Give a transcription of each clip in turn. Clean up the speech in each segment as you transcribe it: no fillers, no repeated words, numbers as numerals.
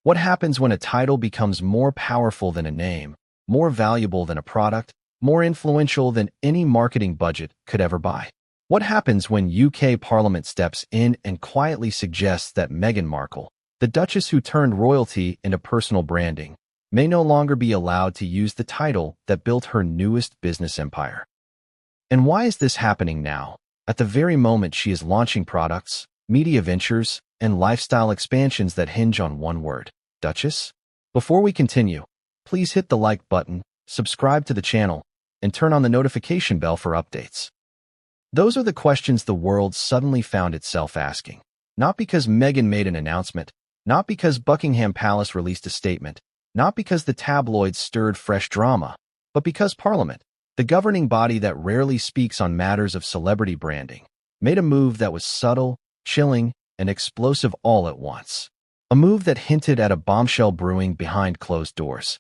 What happens when a title becomes more powerful than a name, more valuable than a product, more influential than any marketing budget could ever buy? What happens when UK Parliament steps in and quietly suggests that Meghan Markle, the Duchess who turned royalty into personal branding, may no longer be allowed to use the title that built her newest business empire? And why is this happening now, at the very moment she is launching products, media ventures, and lifestyle expansions that hinge on one word: Duchess? Before we continue, please hit the like button, subscribe to the channel, and turn on the notification bell for updates. Those are the questions the world suddenly found itself asking. Not because Meghan made an announcement, not because Buckingham Palace released a statement, not because the tabloids stirred fresh drama, but because Parliament, the governing body that rarely speaks on matters of celebrity branding, made a move that was subtle, chilling, and explosive all at once. A move that hinted at a bombshell brewing behind closed doors.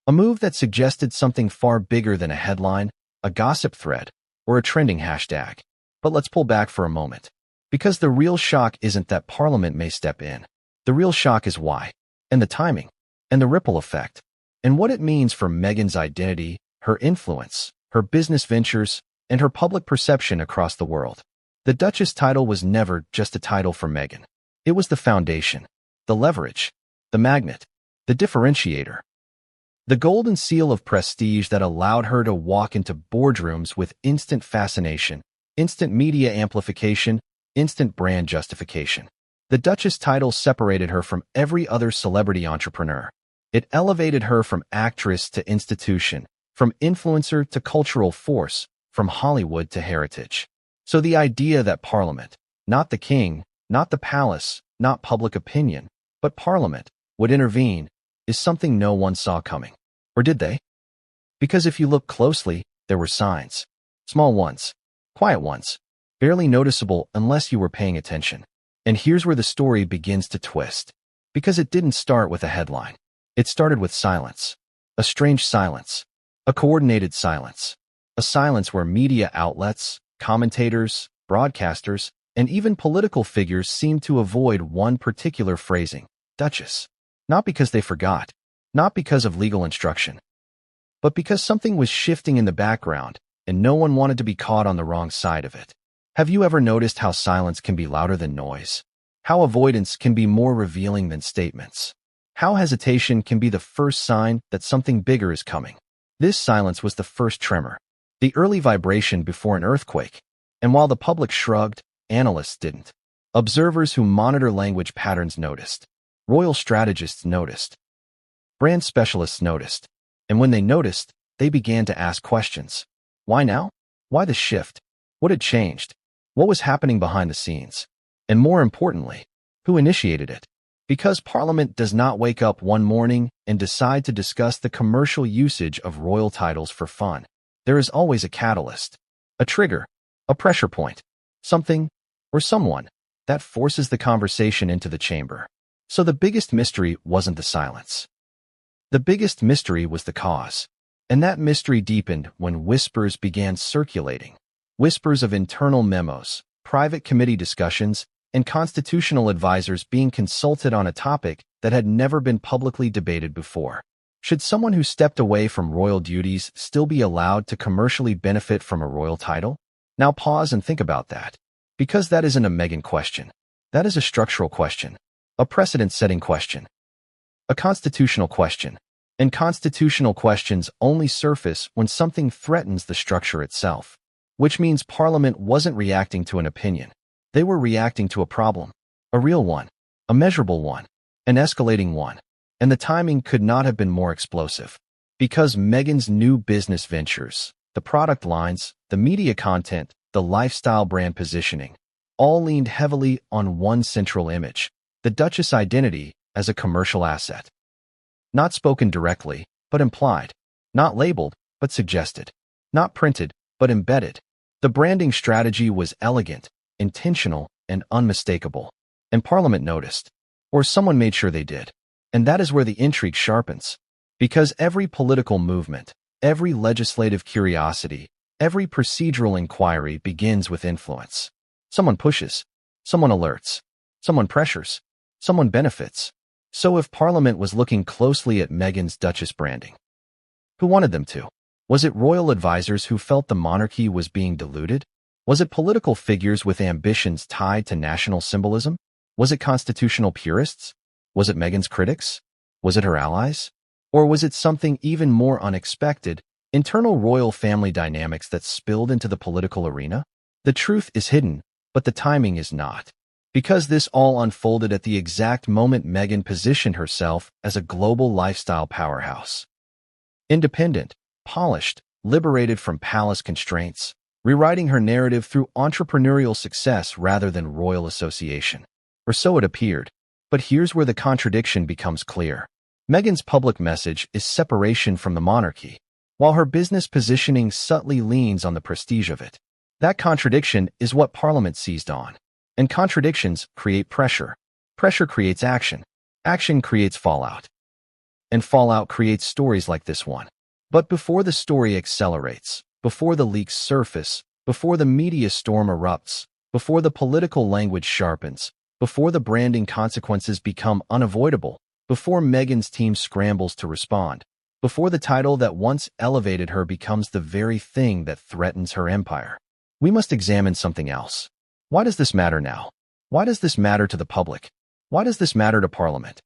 A move that suggested something far bigger than a headline, a gossip thread, or a trending hashtag. But let's pull back for a moment. Because the real shock isn't that Parliament may step in. The real shock is why, and the timing, and the ripple effect, and what it means for Meghan's identity, her influence, her business ventures, and her public perception across the world. The Duchess title was never just a title for Meghan. It was the foundation, the leverage, the magnet, the differentiator. The golden seal of prestige that allowed her to walk into boardrooms with instant fascination, instant media amplification, instant brand justification. The Duchess title separated her from every other celebrity entrepreneur. It elevated her from actress to institution, from influencer to cultural force, from Hollywood to heritage. So the idea that Parliament, not the king, not the palace, not public opinion, but Parliament, would intervene, is something no one saw coming. Or did they? Because if you look closely, there were signs. Small ones, quiet ones, barely noticeable unless you were paying attention. And here's where the story begins to twist. Because it didn't start with a headline. It started with silence. A strange silence. A coordinated silence. A silence where media outlets, commentators, broadcasters, and even political figures seemed to avoid one particular phrasing: Duchess. Not because they forgot, not because of legal instruction, but because something was shifting in the background and no one wanted to be caught on the wrong side of it. Have you ever noticed how silence can be louder than noise? How avoidance can be more revealing than statements? How hesitation can be the first sign that something bigger is coming? This silence was the first tremor, the early vibration before an earthquake. And while the public shrugged, analysts didn't. Observers who monitor language patterns noticed. Royal strategists noticed. Brand specialists noticed. And when they noticed, they began to ask questions. Why now? Why the shift? What had changed? What was happening behind the scenes? And more importantly, who initiated it? Because Parliament does not wake up one morning and decide to discuss the commercial usage of royal titles for fun. There is always a catalyst, a trigger, a pressure point, something or someone that forces the conversation into the chamber. So the biggest mystery wasn't the silence. The biggest mystery was the cause. And that mystery deepened when whispers began circulating. Whispers of internal memos, private committee discussions, and constitutional advisors being consulted on a topic that had never been publicly debated before. Should someone who stepped away from royal duties still be allowed to commercially benefit from a royal title? Now pause and think about that. Because that isn't a Meghan question. That is a structural question. A precedent-setting question. A constitutional question. And constitutional questions only surface when something threatens the structure itself. Which means Parliament wasn't reacting to an opinion. They were reacting to a problem. A real one. A measurable one. An escalating one. And the timing could not have been more explosive. Because Meghan's new business ventures, the product lines, the media content, the lifestyle brand positioning, all leaned heavily on one central image: the Duchess identity as a commercial asset. Not spoken directly, but implied. Not labeled, but suggested. Not printed, but embedded. The branding strategy was elegant, intentional, and unmistakable. And Parliament noticed. Or someone made sure they did. And that is where the intrigue sharpens. Because every political movement, every legislative curiosity, every procedural inquiry begins with influence. Someone pushes. Someone alerts. Someone pressures. Someone benefits. So if Parliament was looking closely at Meghan's Duchess branding, who wanted them to? Was it royal advisors who felt the monarchy was being diluted? Was it political figures with ambitions tied to national symbolism? Was it constitutional purists? Was it Meghan's critics? Was it her allies? Or was it something even more unexpected, internal royal family dynamics that spilled into the political arena? The truth is hidden, but the timing is not. Because this all unfolded at the exact moment Meghan positioned herself as a global lifestyle powerhouse. Independent, polished, liberated from palace constraints, rewriting her narrative through entrepreneurial success rather than royal association. Or so it appeared. But here's where the contradiction becomes clear. Meghan's public message is separation from the monarchy, while her business positioning subtly leans on the prestige of it. That contradiction is what Parliament seized on. And contradictions create pressure. Pressure creates action. Action creates fallout. And fallout creates stories like this one. But before the story accelerates, before the leaks surface, before the media storm erupts, before the political language sharpens, before the branding consequences become unavoidable, before Meghan's team scrambles to respond, before the title that once elevated her becomes the very thing that threatens her empire, we must examine something else. Why does this matter now? Why does this matter to the public? Why does this matter to Parliament?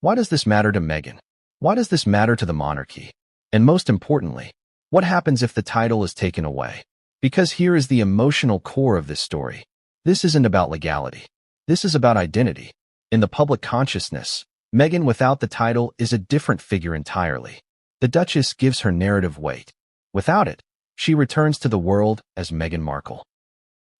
Why does this matter to Meghan? Why does this matter to the monarchy? And most importantly, what happens if the title is taken away? Because here is the emotional core of this story. This isn't about legality. This is about identity. In the public consciousness, Meghan without the title is a different figure entirely. The Duchess gives her narrative weight. Without it, she returns to the world as Meghan Markle.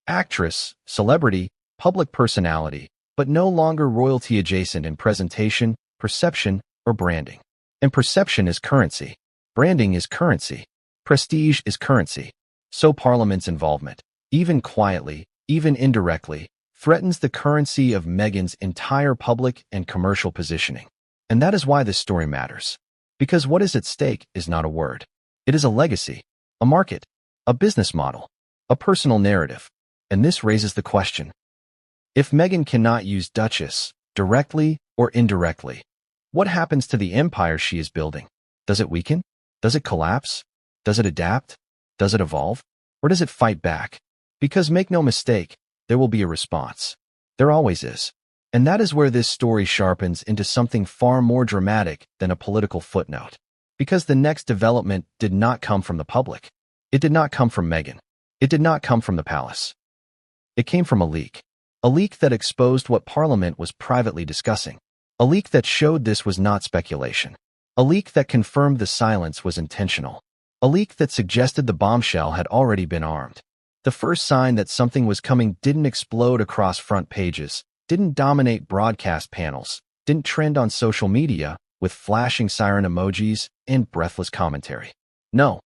Actress, celebrity, public personality, but no longer royalty adjacent in presentation, perception, or branding. And perception is currency. Branding is currency. Prestige is currency. So Parliament's involvement, even quietly, even indirectly, threatens the currency of Meghan's entire public and commercial positioning. And that is why this story matters. Because what is at stake is not a word. It is a legacy, a market, a business model, a personal narrative. And this raises the question. If Meghan cannot use Duchess, directly or indirectly, what happens to the empire she is building? Does it weaken? Does it collapse? Does it adapt? Does it evolve? Or does it fight back? Because make no mistake, there will be a response. There always is. And that is where this story sharpens into something far more dramatic than a political footnote. Because the next development did not come from the public. It did not come from Meghan. It did not come from the palace. It came from a leak. A leak that exposed what Parliament was privately discussing. A leak that showed this was not speculation. A leak that confirmed the silence was intentional. A leak that suggested the bombshell had already been armed. The first sign that something was coming didn't explode across front pages, didn't dominate broadcast panels, didn't trend on social media with flashing siren emojis and breathless commentary. No.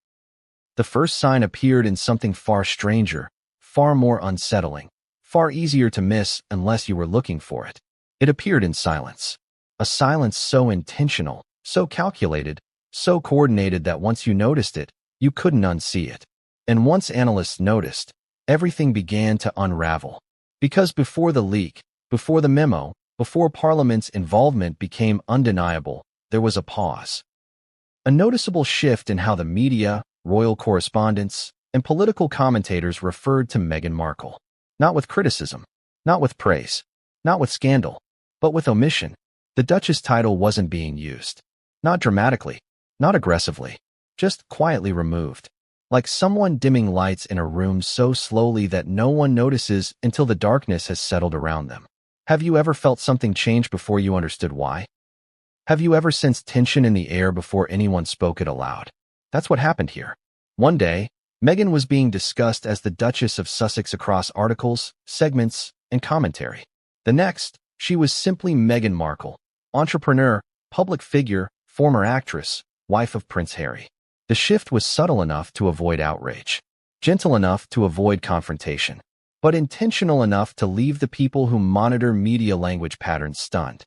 The first sign appeared in something far stranger, far more unsettling, far easier to miss unless you were looking for it. It appeared in silence. A silence so intentional, so calculated, so coordinated that once you noticed it, you couldn't unsee it. And once analysts noticed, everything began to unravel. Because before the leak, before the memo, before Parliament's involvement became undeniable, there was a pause. A noticeable shift in how the media, royal correspondents, and political commentators referred to Meghan Markle. Not with criticism, not with praise, not with scandal, but with omission. The Duchess title wasn't being used. Not dramatically, not aggressively, just quietly removed. Like someone dimming lights in a room so slowly that no one notices until the darkness has settled around them. Have you ever felt something change before you understood why? Have you ever sensed tension in the air before anyone spoke it aloud? That's what happened here. One day, Meghan was being discussed as the Duchess of Sussex across articles, segments, and commentary. The next, she was simply Meghan Markle, entrepreneur, public figure, former actress, wife of Prince Harry. The shift was subtle enough to avoid outrage, gentle enough to avoid confrontation, but intentional enough to leave the people who monitor media language patterns stunned.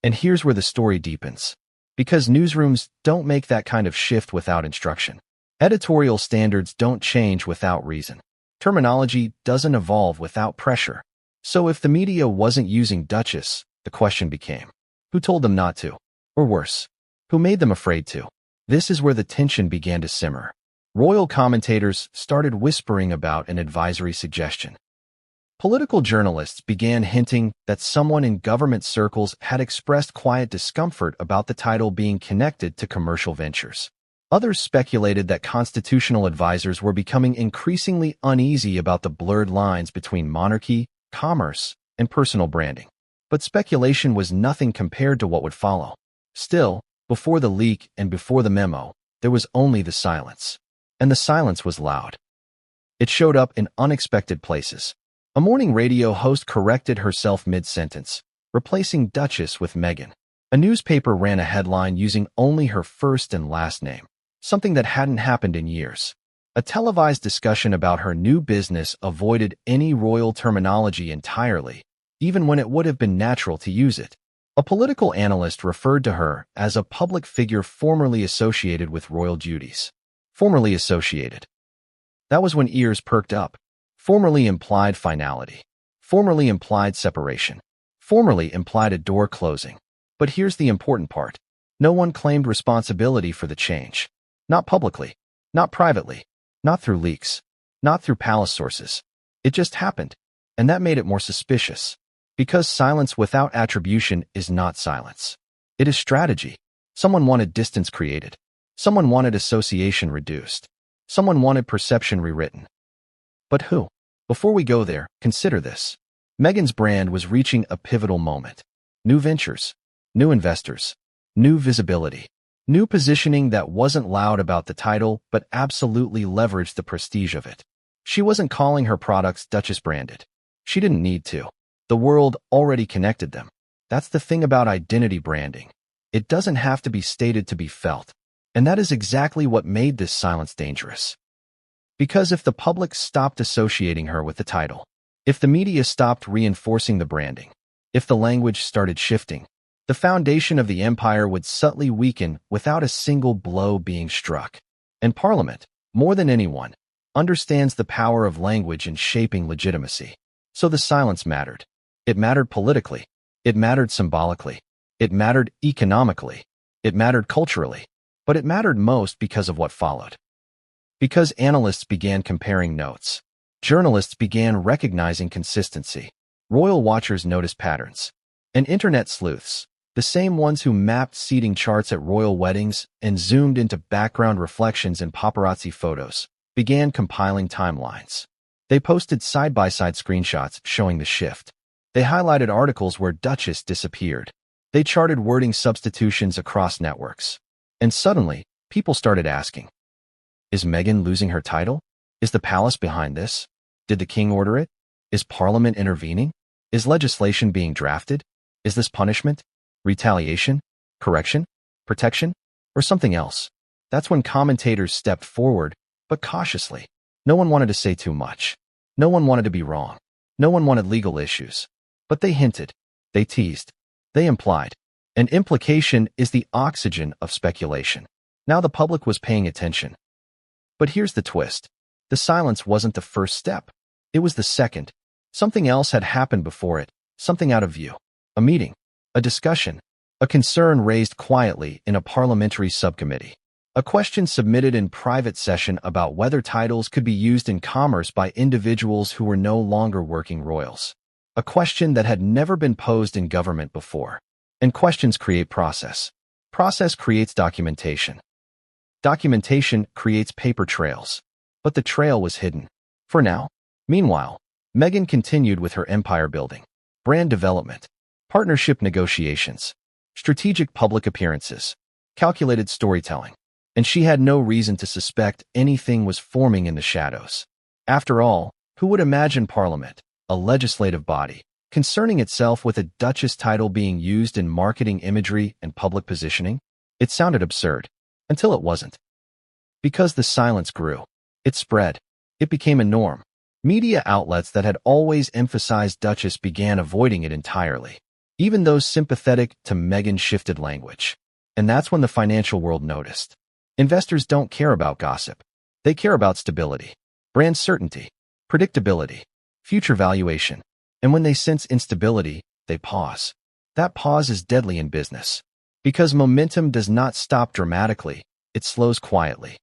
And here's where the story deepens. Because newsrooms don't make that kind of shift without instruction. Editorial standards don't change without reason. Terminology doesn't evolve without pressure. So if the media wasn't using Duchess, the question became, Who told them not to? Or worse, who made them afraid to? This is where the tension began to simmer. Royal commentators started whispering about an advisory suggestion. Political journalists began hinting that someone in government circles had expressed quiet discomfort about the title being connected to commercial ventures. Others speculated that constitutional advisors were becoming increasingly uneasy about the blurred lines between monarchy, commerce, and personal branding. But speculation was nothing compared to what would follow. Still, before the leak and before the memo, there was only the silence. And the silence was loud. It showed up in unexpected places. A morning radio host corrected herself mid-sentence, replacing Duchess with Meghan. A newspaper ran a headline using only her first and last name, something that hadn't happened in years. A televised discussion about her new business avoided any royal terminology entirely, even when it would have been natural to use it. A political analyst referred to her as a public figure formerly associated with royal duties. Formerly associated. That was when ears perked up. Formerly implied finality. Formerly implied separation. Formerly implied a door closing. But here's the important part. No one claimed responsibility for the change. Not publicly. Not privately. Not through leaks. Not through palace sources. It just happened. And that made it more suspicious. Because silence without attribution is not silence. It is strategy. Someone wanted distance created. Someone wanted association reduced. Someone wanted perception rewritten. But who? Before we go there, consider this. Meghan's brand was reaching a pivotal moment. New ventures, new investors, new visibility, new positioning that wasn't loud about the title but absolutely leveraged the prestige of it. She wasn't calling her products Duchess branded. She didn't need to. The world already connected them. That's the thing about identity branding. It doesn't have to be stated to be felt. And that is exactly what made this silence dangerous. Because if the public stopped associating her with the title, if the media stopped reinforcing the branding, if the language started shifting, the foundation of the empire would subtly weaken without a single blow being struck. And Parliament, more than anyone, understands the power of language in shaping legitimacy. So the silence mattered. It mattered politically. It mattered symbolically. It mattered economically. It mattered culturally. But it mattered most because of what followed. Because analysts began comparing notes. Journalists began recognizing consistency. Royal watchers noticed patterns. And internet sleuths, the same ones who mapped seating charts at royal weddings and zoomed into background reflections in paparazzi photos, began compiling timelines. They posted side-by-side screenshots showing the shift. They highlighted articles where Duchess disappeared. They charted wording substitutions across networks. And suddenly, people started asking, is Meghan losing her title? Is the palace behind this? Did the king order it? Is Parliament intervening? Is legislation being drafted? Is this punishment? Retaliation? Correction? Protection? Or something else? That's when commentators stepped forward, but cautiously. No one wanted to say too much. No one wanted to be wrong. No one wanted legal issues. But they hinted. They teased. They implied. And implication is the oxygen of speculation. Now the public was paying attention. But here's the twist. The silence wasn't the first step. It was the second. Something else had happened before it, something out of view. A meeting, a discussion, a concern raised quietly in a parliamentary subcommittee. A question submitted in private session about whether titles could be used in commerce by individuals who were no longer working royals. A question that had never been posed in government before. And questions create process. Process creates documentation. Documentation creates paper trails. But the trail was hidden. For now. Meanwhile, Meghan continued with her empire building, brand development, partnership negotiations, strategic public appearances, calculated storytelling. And she had no reason to suspect anything was forming in the shadows. After all, who would imagine Parliament, a legislative body, concerning itself with a Duchess title being used in marketing imagery and public positioning? It sounded absurd. Until it wasn't. Because the silence grew. It spread. It became a norm. Media outlets that had always emphasized Duchess began avoiding it entirely. Even those sympathetic to Meghan shifted language. And that's when the financial world noticed. Investors don't care about gossip. They care about stability, brand certainty, predictability, future valuation. And when they sense instability, they pause. That pause is deadly in business. Because momentum does not stop dramatically, it slows quietly.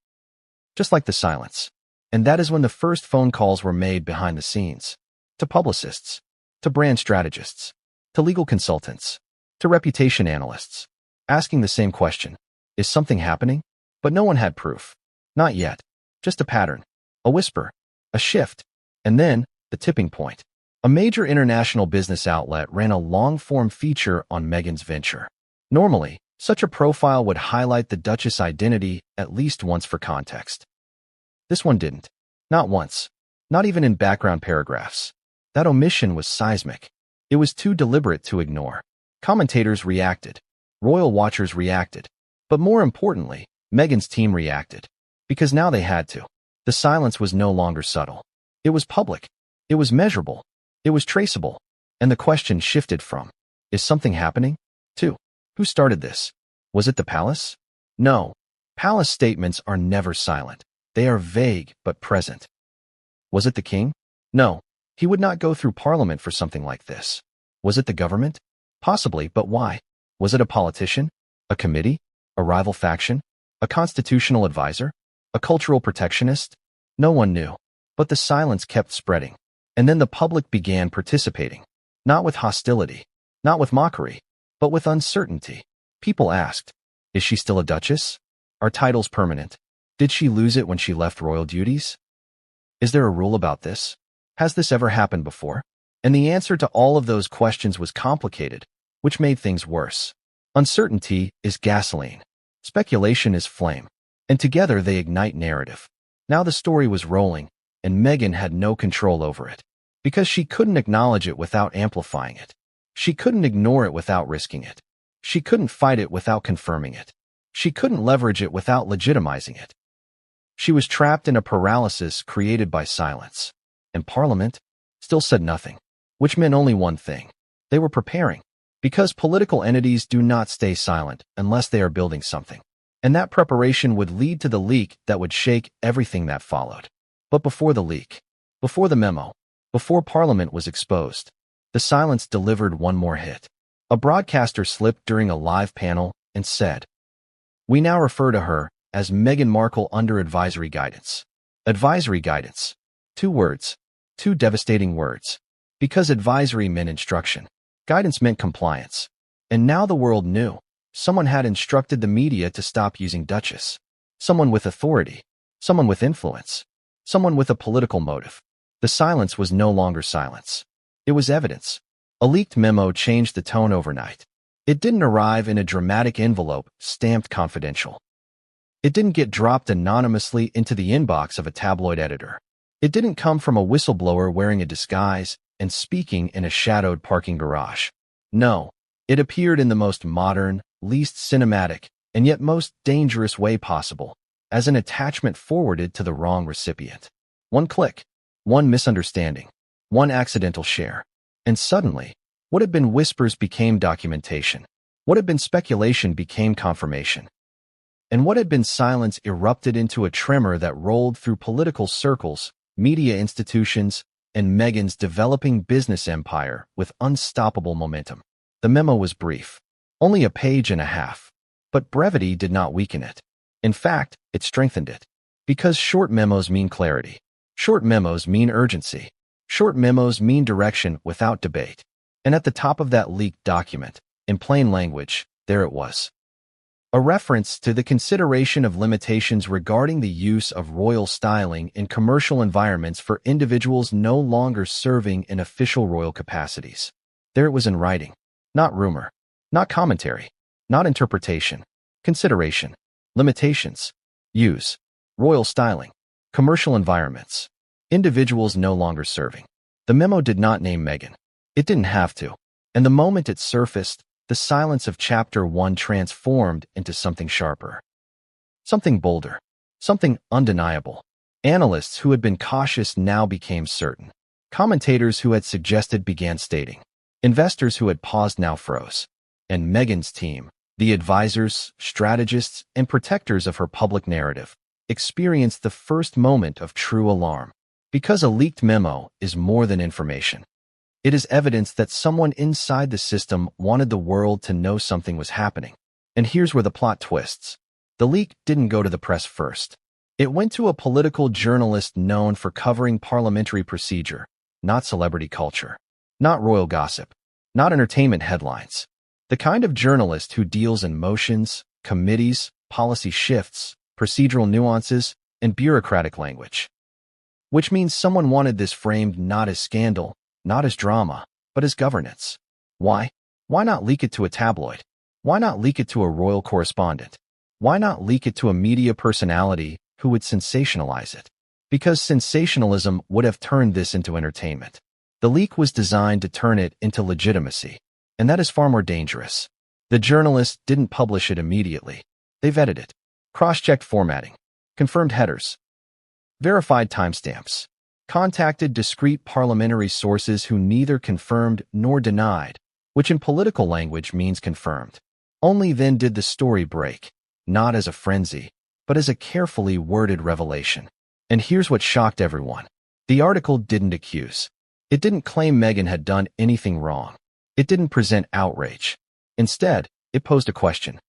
Just like the silence. And that is when the first phone calls were made behind the scenes. To publicists, to brand strategists, to legal consultants, to reputation analysts, asking the same question, is something happening? But no one had proof. Not yet. Just a pattern, a whisper, a shift, and then the tipping point. A major international business outlet ran a long-form feature on Meghan's venture. Normally, such a profile would highlight the Duchess' identity at least once for context. This one didn't. Not once. Not even in background paragraphs. That omission was seismic. It was too deliberate to ignore. Commentators reacted. Royal watchers reacted. But more importantly, Meghan's team reacted. Because now they had to. The silence was no longer subtle. It was public. It was measurable. It was traceable. And the question shifted from, is something happening? To, who started this? Was it the palace? No. Palace statements are never silent. They are vague but present. Was it the king? No. He would not go through parliament for something like this. Was it the government? Possibly, but why? Was it a politician? A committee? A rival faction? A constitutional advisor? A cultural protectionist? No one knew. But the silence kept spreading. And then the public began participating. Not with hostility. Not with mockery. But with uncertainty. People asked, is she still a duchess? Are titles permanent? Did she lose it when she left royal duties? Is there a rule about this? Has this ever happened before? And the answer to all of those questions was complicated, which made things worse. Uncertainty is gasoline. Speculation is flame. And together they ignite narrative. Now the story was rolling, and Meghan had no control over it. Because she couldn't acknowledge it without amplifying it. She couldn't ignore it without risking it. She couldn't fight it without confirming it. She couldn't leverage it without legitimizing it. She was trapped in a paralysis created by silence. And Parliament still said nothing, which meant only one thing. They were preparing. Because political entities do not stay silent unless they are building something. And that preparation would lead to the leak that would shake everything that followed. But before the leak, before the memo, before Parliament was exposed, the silence delivered one more hit. A broadcaster slipped during a live panel and said, "We now refer to her as Meghan Markle under advisory guidance." Advisory guidance. 2 words. 2 devastating words. Because advisory meant instruction. Guidance meant compliance. And now the world knew. Someone had instructed the media to stop using Duchess. Someone with authority. Someone with influence. Someone with a political motive. The silence was no longer silence. It was evidence. A leaked memo changed the tone overnight. It didn't arrive in a dramatic envelope stamped confidential. It didn't get dropped anonymously into the inbox of a tabloid editor. It didn't come from a whistleblower wearing a disguise and speaking in a shadowed parking garage. No, it appeared in the most modern, least cinematic, and yet most dangerous way possible, as an attachment forwarded to the wrong recipient. One click, one misunderstanding, one accidental share. And suddenly, what had been whispers became documentation. What had been speculation became confirmation. And what had been silence erupted into a tremor that rolled through political circles, media institutions, and Meghan's developing business empire with unstoppable momentum. The memo was brief, only a page and a half, but brevity did not weaken it. In fact, it strengthened it. Because short memos mean clarity. Short memos mean urgency. Short memos mean direction without debate. And at the top of that leaked document, in plain language, there it was. A reference to the consideration of limitations regarding the use of royal styling in commercial environments for individuals no longer serving in official royal capacities. There it was in writing. Not rumor. Not commentary. Not interpretation. Consideration. Limitations. Use. Royal styling. Commercial environments. Individuals no longer serving. The memo did not name Meghan. It didn't have to. And the moment it surfaced, the silence of Chapter 1 transformed into something sharper. Something bolder. Something undeniable. Analysts who had been cautious now became certain. Commentators who had suggested began stating. Investors who had paused now froze. And Meghan's team, the advisors, strategists, and protectors of her public narrative, experienced the first moment of true alarm. Because a leaked memo is more than information. It is evidence that someone inside the system wanted the world to know something was happening. And here's where the plot twists. The leak didn't go to the press first. It went to a political journalist known for covering parliamentary procedure, not celebrity culture, not royal gossip, not entertainment headlines. The kind of journalist who deals in motions, committees, policy shifts, procedural nuances, and bureaucratic language. Which means someone wanted this framed not as scandal, not as drama, but as governance. Why? Why not leak it to a tabloid? Why not leak it to a royal correspondent? Why not leak it to a media personality who would sensationalize it? Because sensationalism would have turned this into entertainment. The leak was designed to turn it into legitimacy, and that is far more dangerous. The journalists didn't publish it immediately. They vetted it, cross-checked formatting, confirmed headers, verified timestamps, contacted discreet parliamentary sources who neither confirmed nor denied, which in political language means confirmed. Only then did the story break, not as a frenzy, but as a carefully worded revelation. And here's what shocked everyone. The article didn't accuse. It didn't claim Meghan had done anything wrong. It didn't present outrage. Instead, it posed a question.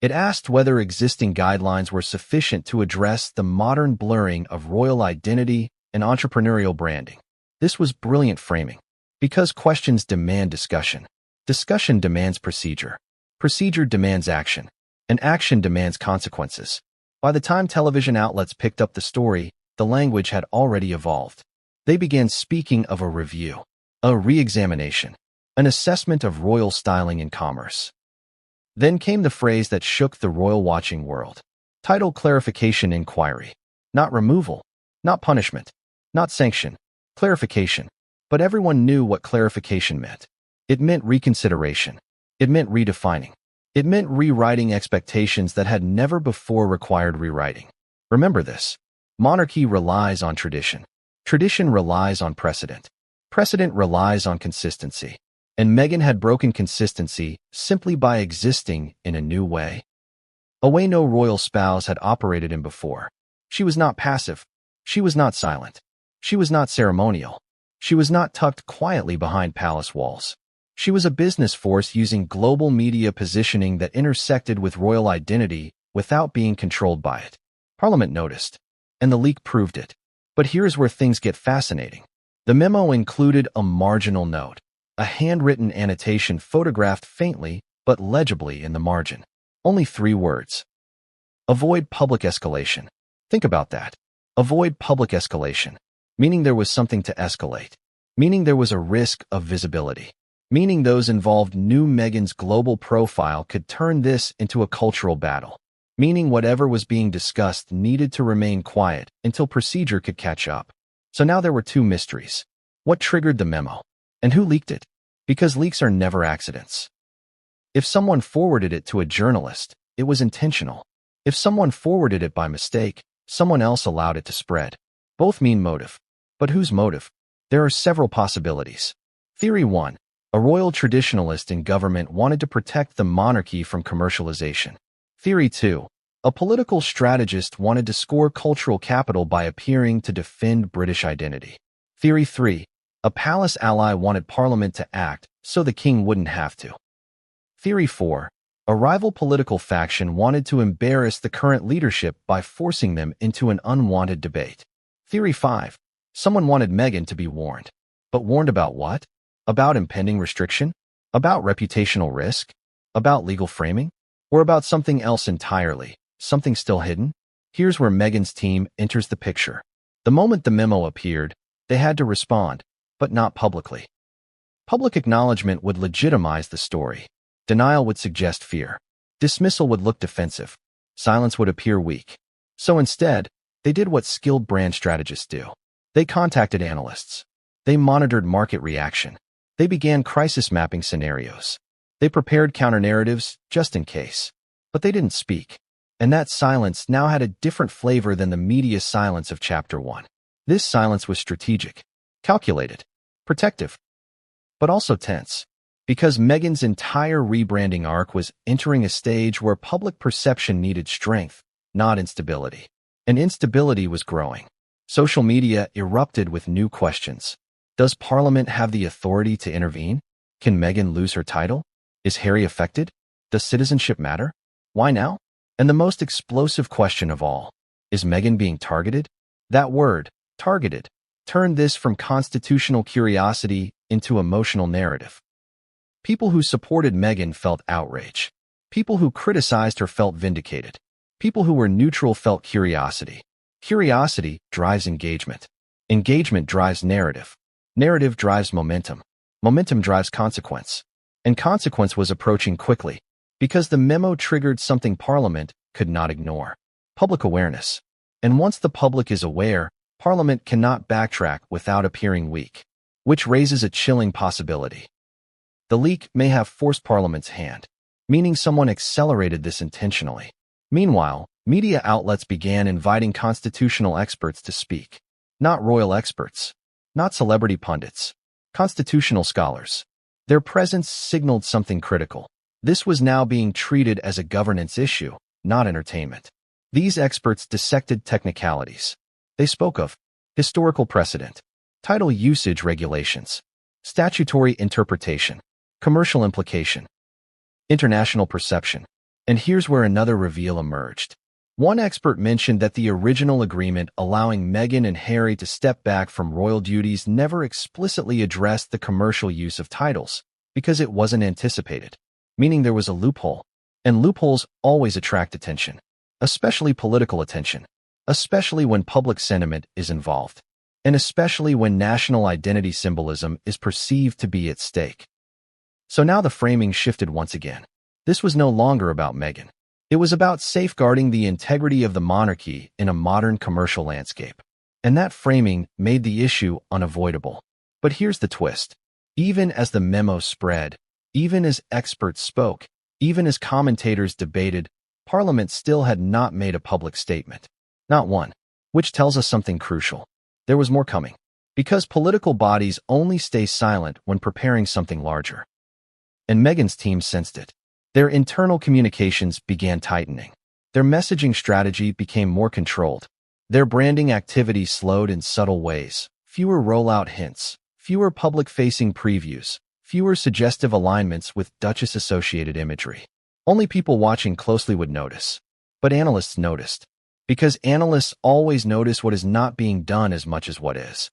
It asked whether existing guidelines were sufficient to address the modern blurring of royal identity and entrepreneurial branding. This was brilliant framing, because questions demand discussion. Discussion demands procedure. Procedure demands action, and action demands consequences. By the time television outlets picked up the story, the language had already evolved. They began speaking of a review, a re-examination, an assessment of royal styling in commerce. Then came the phrase that shook the royal watching world. Title clarification inquiry. Not removal, not punishment, not sanction, clarification. But everyone knew what clarification meant. It meant reconsideration. It meant redefining. It meant rewriting expectations that had never before required rewriting. Remember this. Monarchy relies on tradition. Tradition relies on precedent. Precedent relies on consistency. And Meghan had broken consistency simply by existing in a new way. A way no royal spouse had operated in before. She was not passive. She was not silent. She was not ceremonial. She was not tucked quietly behind palace walls. She was a business force using global media positioning that intersected with royal identity without being controlled by it. Parliament noticed, and the leak proved it. But here's where things get fascinating. The memo included a marginal note, a handwritten annotation photographed faintly but legibly in the margin. Only 3 words. Avoid public escalation. Think about that. Avoid public escalation. Meaning there was something to escalate. Meaning there was a risk of visibility. Meaning those involved knew Meghan's global profile could turn this into a cultural battle. Meaning whatever was being discussed needed to remain quiet until procedure could catch up. So now there were 2 mysteries. What triggered the memo? And who leaked it? Because leaks are never accidents. If someone forwarded it to a journalist, it was intentional. If someone forwarded it by mistake, someone else allowed it to spread. Both mean motive. But whose motive? There are several possibilities. Theory 1. A royal traditionalist in government wanted to protect the monarchy from commercialization. Theory 2. A political strategist wanted to score cultural capital by appearing to defend British identity. Theory 3. A palace ally wanted Parliament to act so the king wouldn't have to. Theory 4. A rival political faction wanted to embarrass the current leadership by forcing them into an unwanted debate. Theory 5. Someone wanted Meghan to be warned. But warned about what? About impending restriction? About reputational risk? About legal framing? Or about something else entirely? Something still hidden? Here's where Meghan's team enters the picture. The moment the memo appeared, they had to respond, but not publicly. Public acknowledgement would legitimize the story. Denial would suggest fear. Dismissal would look defensive. Silence would appear weak. So instead, they did what skilled brand strategists do. They contacted analysts. They monitored market reaction. They began crisis mapping scenarios. They prepared counter-narratives just in case. But they didn't speak. And that silence now had a different flavor than the media silence of Chapter 1. This silence was strategic, calculated, protective, but also tense. Because Meghan's entire rebranding arc was entering a stage where public perception needed strength, not instability. And instability was growing. Social media erupted with new questions. Does Parliament have the authority to intervene? Can Meghan lose her title? Is Harry affected? Does citizenship matter? Why now? And the most explosive question of all, is Meghan being targeted? That word, targeted, turned this from constitutional curiosity into emotional narrative. People who supported Meghan felt outrage. People who criticized her felt vindicated. People who were neutral felt curiosity. Curiosity drives engagement. Engagement drives narrative. Narrative drives momentum. Momentum drives consequence. And consequence was approaching quickly, because the memo triggered something Parliament could not ignore: public awareness. And once the public is aware, Parliament cannot backtrack without appearing weak, which raises a chilling possibility. The leak may have forced Parliament's hand, meaning someone accelerated this intentionally. Meanwhile, media outlets began inviting constitutional experts to speak. Not royal experts, not celebrity pundits, constitutional scholars. Their presence signaled something critical. This was now being treated as a governance issue, not entertainment. These experts dissected technicalities. They spoke of historical precedent, title usage regulations, statutory interpretation, commercial implication, international perception. And here's where another reveal emerged. One expert mentioned that the original agreement allowing Meghan and Harry to step back from royal duties never explicitly addressed the commercial use of titles, because it wasn't anticipated, meaning there was a loophole. And loopholes always attract attention, especially political attention, especially when public sentiment is involved, and especially when national identity symbolism is perceived to be at stake. So now the framing shifted once again. This was no longer about Meghan. It was about safeguarding the integrity of the monarchy in a modern commercial landscape. And that framing made the issue unavoidable. But here's the twist. Even as the memo spread, even as experts spoke, even as commentators debated, Parliament still had not made a public statement. Not one. Which tells us something crucial. There was more coming. Because political bodies only stay silent when preparing something larger. And Meghan's team sensed it. Their internal communications began tightening. Their messaging strategy became more controlled. Their branding activity slowed in subtle ways. Fewer rollout hints, fewer public-facing previews, fewer suggestive alignments with Duchess-associated imagery. Only people watching closely would notice. But analysts noticed. Because analysts always notice what is not being done as much as what is.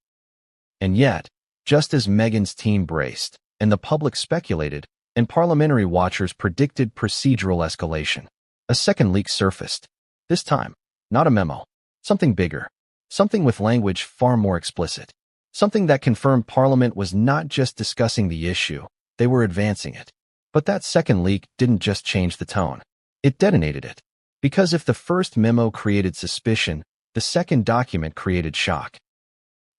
And yet, just as Meghan's team braced, and the public speculated, and parliamentary watchers predicted procedural escalation, a second leak surfaced. This time, not a memo. Something bigger. Something with language far more explicit. Something that confirmed Parliament was not just discussing the issue, they were advancing it. But that second leak didn't just change the tone. It detonated it. Because if the first memo created suspicion, the second document created shock.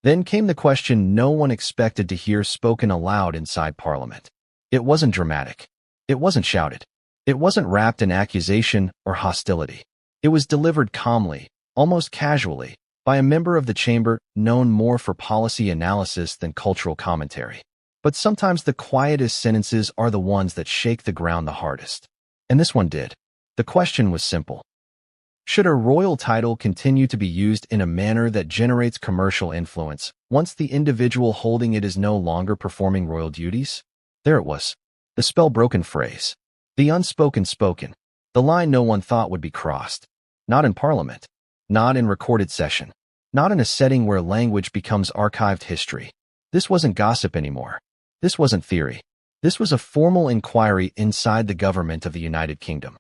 Then came the question no one expected to hear spoken aloud inside Parliament. It wasn't dramatic. It wasn't shouted. It wasn't wrapped in accusation or hostility. It was delivered calmly, almost casually, by a member of the chamber known more for policy analysis than cultural commentary. But sometimes the quietest sentences are the ones that shake the ground the hardest. And this one did. The question was simple. Should a royal title continue to be used in a manner that generates commercial influence once the individual holding it is no longer performing royal duties? There it was. The spell-broken phrase. The unspoken spoken. The line no one thought would be crossed. Not in Parliament. Not in recorded session. Not in a setting where language becomes archived history. This wasn't gossip anymore. This wasn't theory. This was a formal inquiry inside the government of the United Kingdom.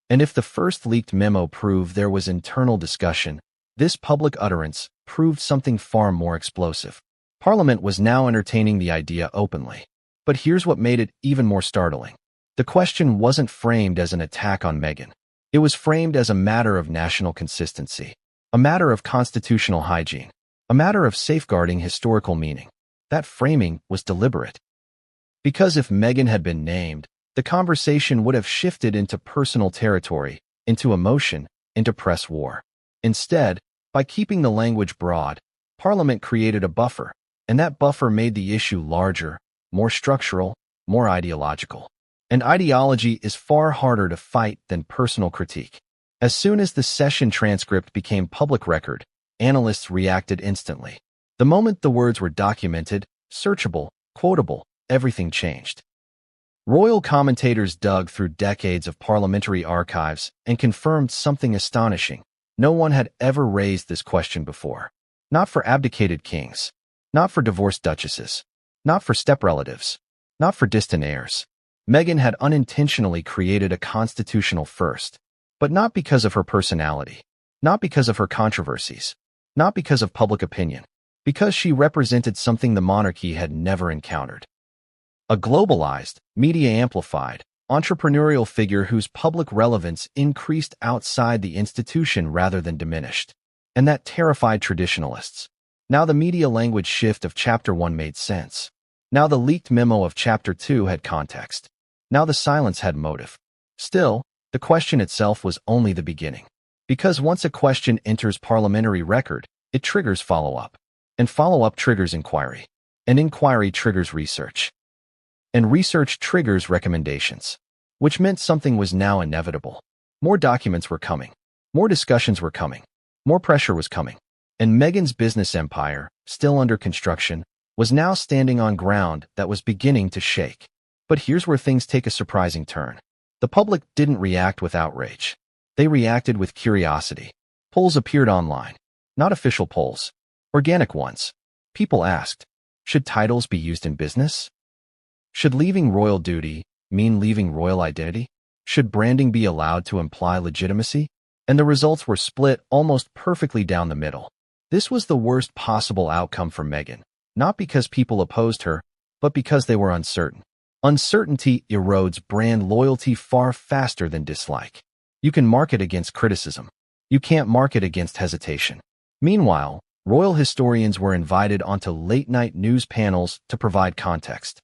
And if the first leaked memo proved there was internal discussion, this public utterance proved something far more explosive. Parliament was now entertaining the idea openly. But here's what made it even more startling. The question wasn't framed as an attack on Meghan. It was framed as a matter of national consistency, a matter of constitutional hygiene, a matter of safeguarding historical meaning. That framing was deliberate. Because if Meghan had been named, the conversation would have shifted into personal territory, into emotion, into press war. Instead, by keeping the language broad, Parliament created a buffer, and that buffer made the issue larger, more structural, more ideological. And ideology is far harder to fight than personal critique. As soon as the session transcript became public record, analysts reacted instantly. The moment the words were documented, searchable, quotable, everything changed. Royal commentators dug through decades of parliamentary archives and confirmed something astonishing. No one had ever raised this question before. Not for abdicated kings, not for divorced duchesses, not for step-relatives, not for distant heirs. Meghan had unintentionally created a constitutional first, but not because of her personality, not because of her controversies, not because of public opinion, because she represented something the monarchy had never encountered. A globalized, media-amplified, entrepreneurial figure whose public relevance increased outside the institution rather than diminished. And that terrified traditionalists. Now the media language shift of Chapter 1 made sense. Now the leaked memo of Chapter 2 had context. Now the silence had motive. Still, the question itself was only the beginning. Because once a question enters parliamentary record, it triggers follow-up. And follow-up triggers inquiry. And inquiry triggers research. And research triggers recommendations. Which meant something was now inevitable. More documents were coming. More discussions were coming. More pressure was coming. And Meghan's business empire, still under construction, was now standing on ground that was beginning to shake. But here's where things take a surprising turn. The public didn't react with outrage. They reacted with curiosity. Polls appeared online. Not official polls. Organic ones. People asked, should titles be used in business? Should leaving royal duty mean leaving royal identity? Should branding be allowed to imply legitimacy? And the results were split almost perfectly down the middle. This was the worst possible outcome for Meghan, not because people opposed her, but because they were uncertain. Uncertainty erodes brand loyalty far faster than dislike. You can market against criticism. You can't market against hesitation. Meanwhile, royal historians were invited onto late-night news panels to provide context.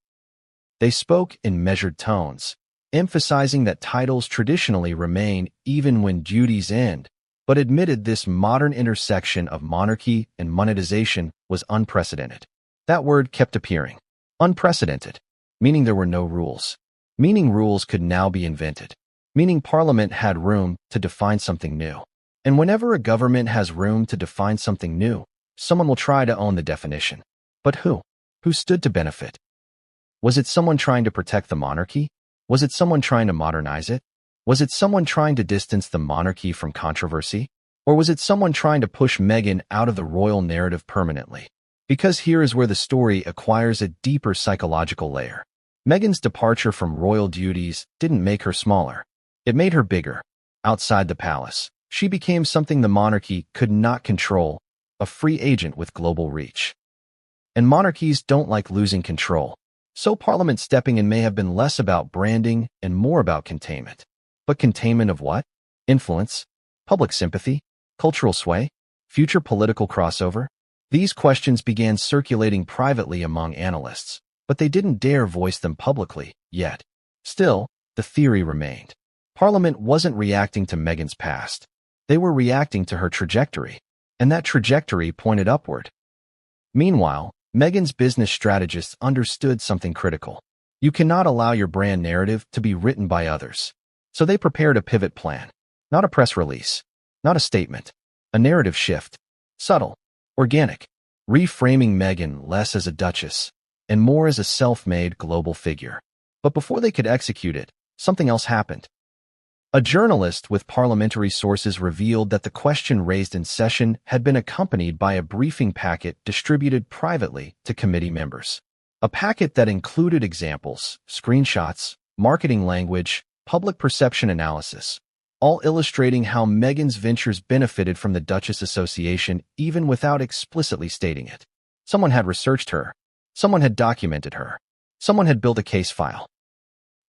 They spoke in measured tones, emphasizing that titles traditionally remain even when duties end, but admitted this modern intersection of monarchy and monetization was unprecedented. That word kept appearing. Unprecedented, meaning there were no rules. Meaning rules could now be invented. Meaning Parliament had room to define something new. And whenever a government has room to define something new, someone will try to own the definition. But who? Who stood to benefit? Was it someone trying to protect the monarchy? Was it someone trying to modernize it? Was it someone trying to distance the monarchy from controversy? Or was it someone trying to push Meghan out of the royal narrative permanently? Because here is where the story acquires a deeper psychological layer. Meghan's departure from royal duties didn't make her smaller. It made her bigger. Outside the palace, she became something the monarchy could not control, a free agent with global reach. And monarchies don't like losing control. So Parliament stepping in may have been less about branding and more about containment. But containment of what? Influence? Public sympathy? Cultural sway? Future political crossover? These questions began circulating privately among analysts, but they didn't dare voice them publicly yet. Still, the theory remained. Parliament wasn't reacting to Meghan's past. They were reacting to her trajectory, and that trajectory pointed upward. Meanwhile, Meghan's business strategists understood something critical. You cannot allow your brand narrative to be written by others. So they prepared a pivot plan. Not a press release. Not a statement. A narrative shift. Subtle. Organic. Reframing Meghan less as a duchess and more as a self-made global figure. But before they could execute it, something else happened. A journalist with parliamentary sources revealed that the question raised in session had been accompanied by a briefing packet distributed privately to committee members. A packet that included examples, screenshots, marketing language, public perception analysis, all illustrating how Meghan's ventures benefited from the Duchess Association even without explicitly stating it. Someone had researched her. Someone had documented her. Someone had built a case file.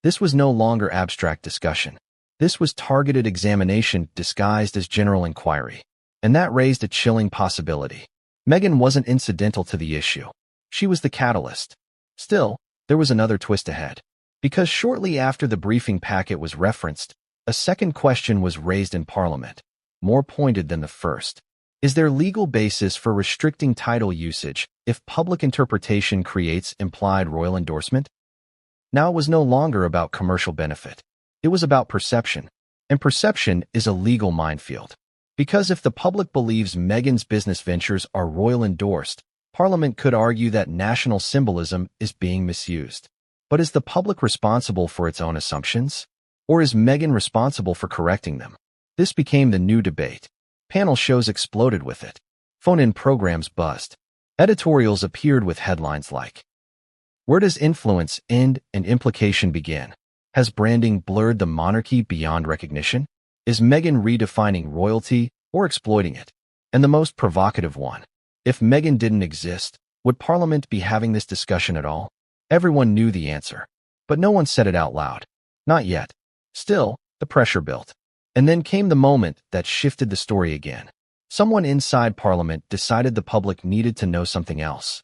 This was no longer abstract discussion. This was targeted examination disguised as general inquiry, and that raised a chilling possibility. Meghan wasn't incidental to the issue. She was the catalyst. Still, there was another twist ahead. Because shortly after the briefing packet was referenced, a second question was raised in Parliament, more pointed than the first. Is there legal basis for restricting title usage if public interpretation creates implied royal endorsement? Now it was no longer about commercial benefit. It was about perception, and perception is a legal minefield. Because if the public believes Meghan's business ventures are royal endorsed, Parliament could argue that national symbolism is being misused. But is the public responsible for its own assumptions? Or is Meghan responsible for correcting them? This became the new debate. Panel shows exploded with it. Phone-in programs buzzed. Editorials appeared with headlines like, "Where does influence end and implication begin? Has branding blurred the monarchy beyond recognition? Is Meghan redefining royalty or exploiting it?" And the most provocative one, if Meghan didn't exist, would Parliament be having this discussion at all? Everyone knew the answer, but no one said it out loud. Not yet. Still, the pressure built. And then came the moment that shifted the story again. Someone inside Parliament decided the public needed to know something else.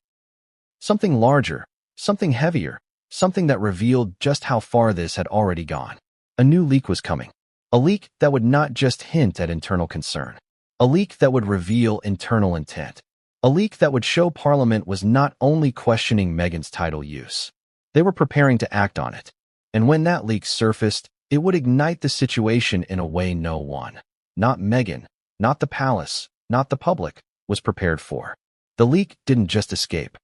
Something larger, something heavier, something that revealed just how far this had already gone. A new leak was coming. A leak that would not just hint at internal concern. A leak that would reveal internal intent. A leak that would show Parliament was not only questioning Meghan's title use. They were preparing to act on it. And when that leak surfaced, it would ignite the situation in a way no one, not Meghan, not the palace, not the public, was prepared for. The leak didn't just escape.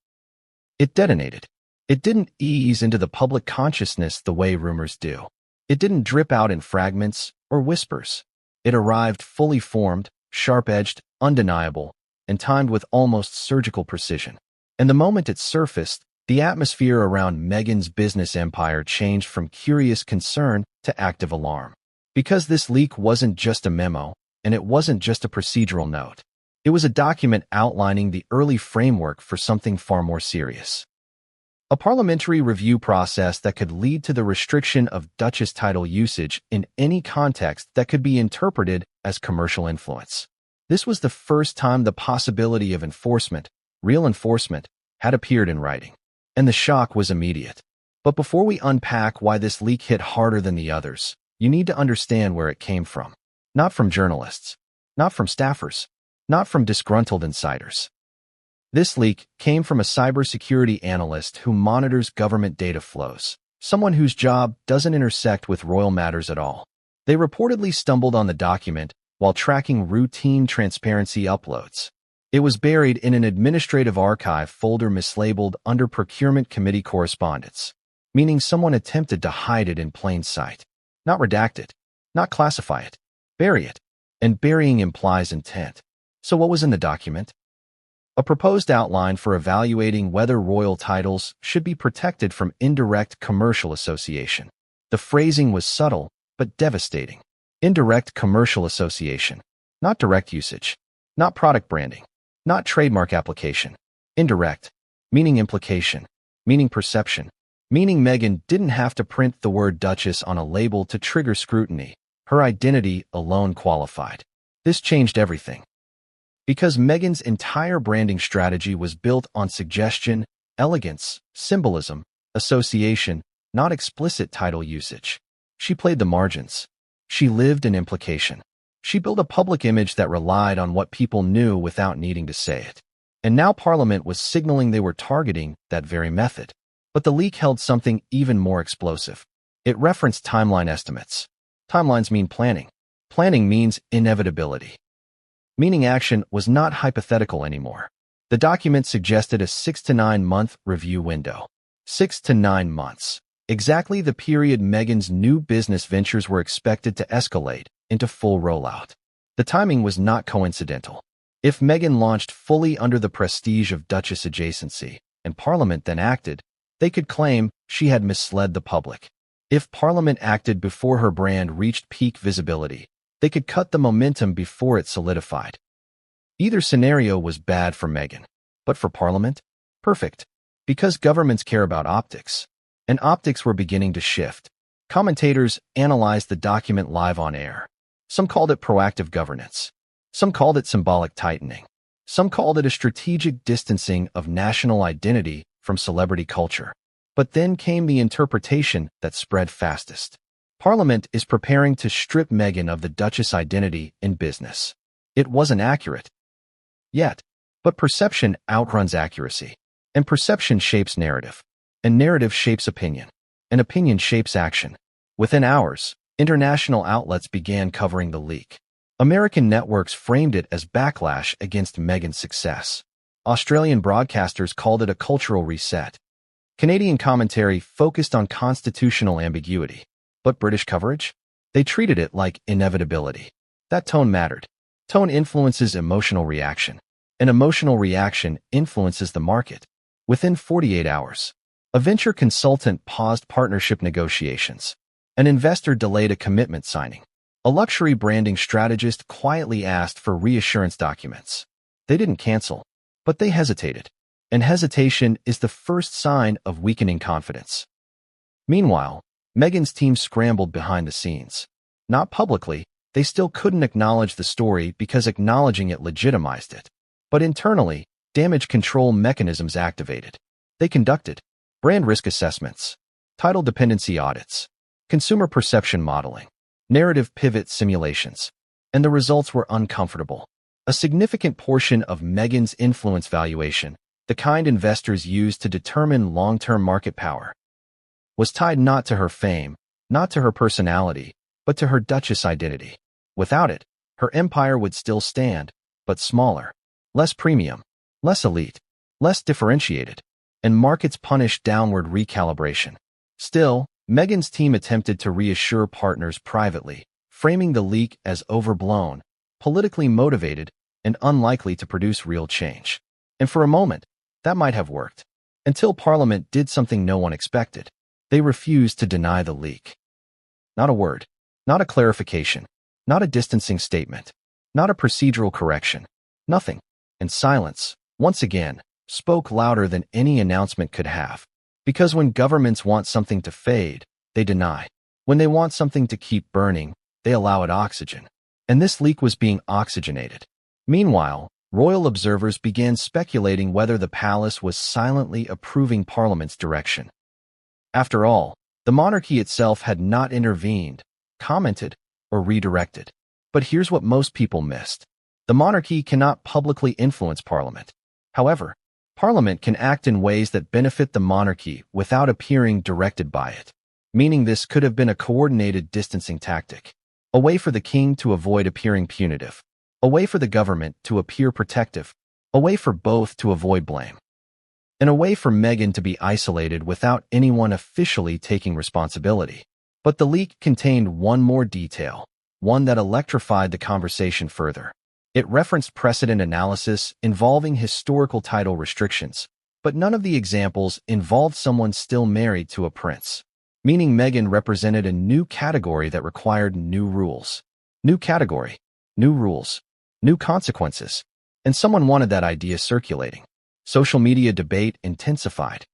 It detonated. It didn't ease into the public consciousness the way rumors do. It didn't drip out in fragments or whispers. It arrived fully formed, sharp-edged, undeniable, and timed with almost surgical precision. And the moment it surfaced, the atmosphere around Meghan's business empire changed from curious concern to active alarm. Because this leak wasn't just a memo, and it wasn't just a procedural note. It was a document outlining the early framework for something far more serious. A parliamentary review process that could lead to the restriction of Duchess title usage in any context that could be interpreted as commercial influence. This was the first time the possibility of enforcement, real enforcement, had appeared in writing. And the shock was immediate. But before we unpack why this leak hit harder than the others, you need to understand where it came from. Not from journalists. Not from staffers. Not from disgruntled insiders. This leak came from a cybersecurity analyst who monitors government data flows, someone whose job doesn't intersect with royal matters at all. They reportedly stumbled on the document while tracking routine transparency uploads. It was buried in an administrative archive folder mislabeled under Procurement Committee correspondence, meaning someone attempted to hide it in plain sight. Not redact it, not classify it, bury it. And burying implies intent. So what was in the document? A proposed outline for evaluating whether royal titles should be protected from indirect commercial association. The phrasing was subtle, but devastating. Indirect commercial association, not direct usage, not product branding, not trademark application. Indirect, meaning implication, meaning perception, meaning Meghan didn't have to print the word Duchess on a label to trigger scrutiny. Her identity alone qualified. This changed everything. Because Meghan's entire branding strategy was built on suggestion, elegance, symbolism, association, not explicit title usage. She played the margins. She lived in implication. She built a public image that relied on what people knew without needing to say it. And now Parliament was signaling they were targeting that very method. But the leak held something even more explosive. It referenced timeline estimates. Timelines mean planning. Planning means inevitability. Meaning action was not hypothetical anymore. The document suggested a 6 to 9 month review window. 6 to 9 months. Exactly the period Meghan's new business ventures were expected to escalate into full rollout. The timing was not coincidental. If Meghan launched fully under the prestige of Duchess adjacency, and Parliament then acted, they could claim she had misled the public. If Parliament acted before her brand reached peak visibility, they could cut the momentum before it solidified. Either scenario was bad for Meghan, but for Parliament, perfect. Because governments care about optics, and optics were beginning to shift. Commentators analyzed the document live on air. Some called it proactive governance. Some called it symbolic tightening. Some called it a strategic distancing of national identity from celebrity culture. But then came the interpretation that spread fastest. Parliament is preparing to strip Meghan of the Duchess identity in business. It wasn't accurate yet, but perception outruns accuracy. And perception shapes narrative. And narrative shapes opinion. And opinion shapes action. Within hours, international outlets began covering the leak. American networks framed it as backlash against Meghan's success. Australian broadcasters called it a cultural reset. Canadian commentary focused on constitutional ambiguity. But British coverage? They treated it like inevitability. That tone mattered. Tone influences emotional reaction. An emotional reaction influences the market. Within 48 hours, a venture consultant paused partnership negotiations. An investor delayed a commitment signing. A luxury branding strategist quietly asked for reassurance documents. They didn't cancel, but they hesitated. And hesitation is the first sign of weakening confidence. Meanwhile, Meghan's team scrambled behind the scenes. Not publicly, they still couldn't acknowledge the story because acknowledging it legitimized it. But internally, damage control mechanisms activated. They conducted brand risk assessments, title dependency audits, consumer perception modeling, narrative pivot simulations, and the results were uncomfortable. A significant portion of Meghan's influence valuation, the kind investors use to determine long-term market power, was tied not to her fame, not to her personality, but to her Duchess identity. Without it, her empire would still stand, but smaller, less premium, less elite, less differentiated, and markets punished downward recalibration. Still, Meghan's team attempted to reassure partners privately, framing the leak as overblown, politically motivated, and unlikely to produce real change. And for a moment, that might have worked. Until Parliament did something no one expected. They refused to deny the leak. Not a word, not a clarification, not a distancing statement, not a procedural correction, nothing. And silence, once again, spoke louder than any announcement could have. Because when governments want something to fade, they deny. When they want something to keep burning, they allow it oxygen. And this leak was being oxygenated. Meanwhile, royal observers began speculating whether the palace was silently approving Parliament's direction. After all, the monarchy itself had not intervened, commented, or redirected. But here's what most people missed. The monarchy cannot publicly influence Parliament. However, Parliament can act in ways that benefit the monarchy without appearing directed by it. Meaning this could have been a coordinated distancing tactic. A way for the king to avoid appearing punitive. A way for the government to appear protective. A way for both to avoid blame. And a way for Meghan to be isolated without anyone officially taking responsibility. But the leak contained one more detail, one that electrified the conversation further. It referenced precedent analysis involving historical title restrictions, but none of the examples involved someone still married to a prince. Meaning Meghan represented a new category that required new rules. New category, new rules, new consequences. And someone wanted that idea circulating. Social media debate intensified.